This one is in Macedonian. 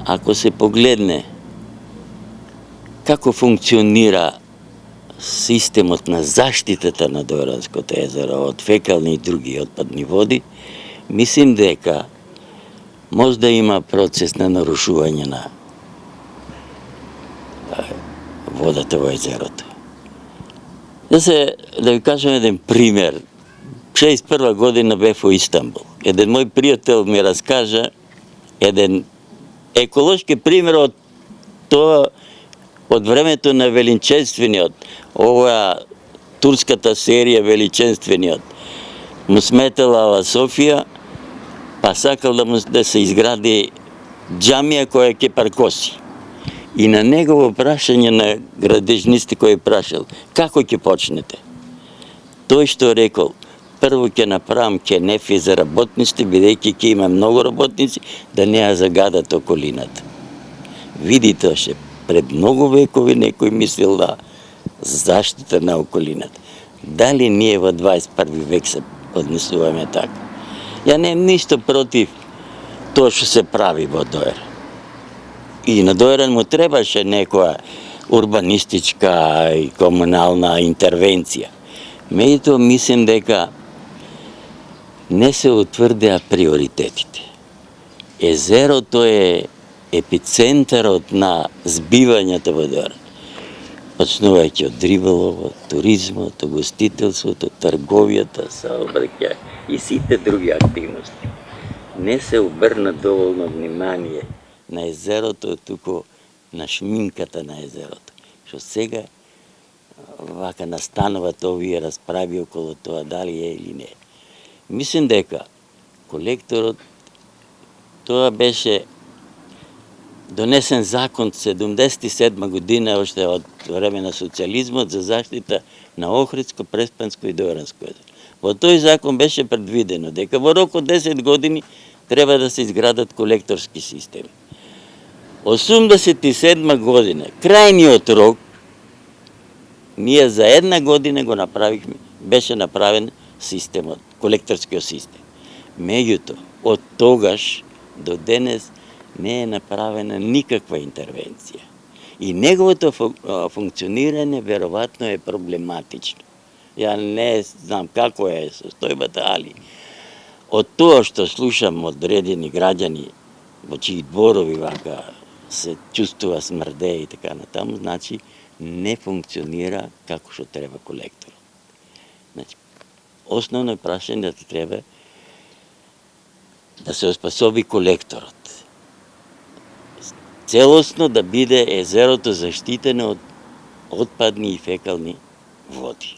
Ако се погледне како функционира системот на заштитата на Дојранското езеро од фекални и други отпадни води, мислим дека може да има процес на нарушување на водата во езерото. Да ви кажам еден пример. 61 година бев во Истанбул. Еден мој пријател ми раскажа еден еколошки пример од тоа, од времето на величествениот, оваа турската серија величествениот, му сметала Софија, па сакал да се изгради џамија која ќе паркоси. И на негово прашање на градежниците кој прашал, како ќе почнете? Тој што рекол, прво ќе направам кенефи за работниците, бидејќи ќе има многу работници, да не ја загадат околината. Видите, ше пред многу векови некој мислил да заштита на околината. Дали ние во 21 век се однесуваме така? Ја немам ништо против тоа што се прави во Дојран. И на Дојран му требаше некоја урбанистичка и комунална интервенција. Меѓутоа мислим дека не се утврдеа приоритетите. Езерото е епицентарот на збивањата во Дојран. Почнувајќи од риболовот, туризмот, угостителството, трговијата, саобраќај и сите други активности. Не се обрна доволно внимание на езерото, туку на шминката на езерото. Што сега вака настануваат овие расправи околу тоа дали е или не. Мислим дека колекторот, тоа беше донесен закон 77 година, още од време на социализмот, за заштита на Охридско, Преспанско и Дојранско езеро. Во тој закон беше предвидено дека во рок од 10 години треба да се изградат колекторски системи. 87 година, крајниот рок, ние за една година го направихме, беше направен системот, колекторскиот систем. Меѓутоа, од тогаш до денес не е направена никаква интервенција. И неговото функционирање веројатно е проблематично. Ја не знам како е состојбата, али од тоа што слушам од одредени граѓани, во чии дворови вака се чувствува смрде и така натаму, значи не функционира како што треба колекторот. Значи, основно прашање да треба да се оспособи колекторот. Целосно да биде езерото заштитено од отпадни и фекални води.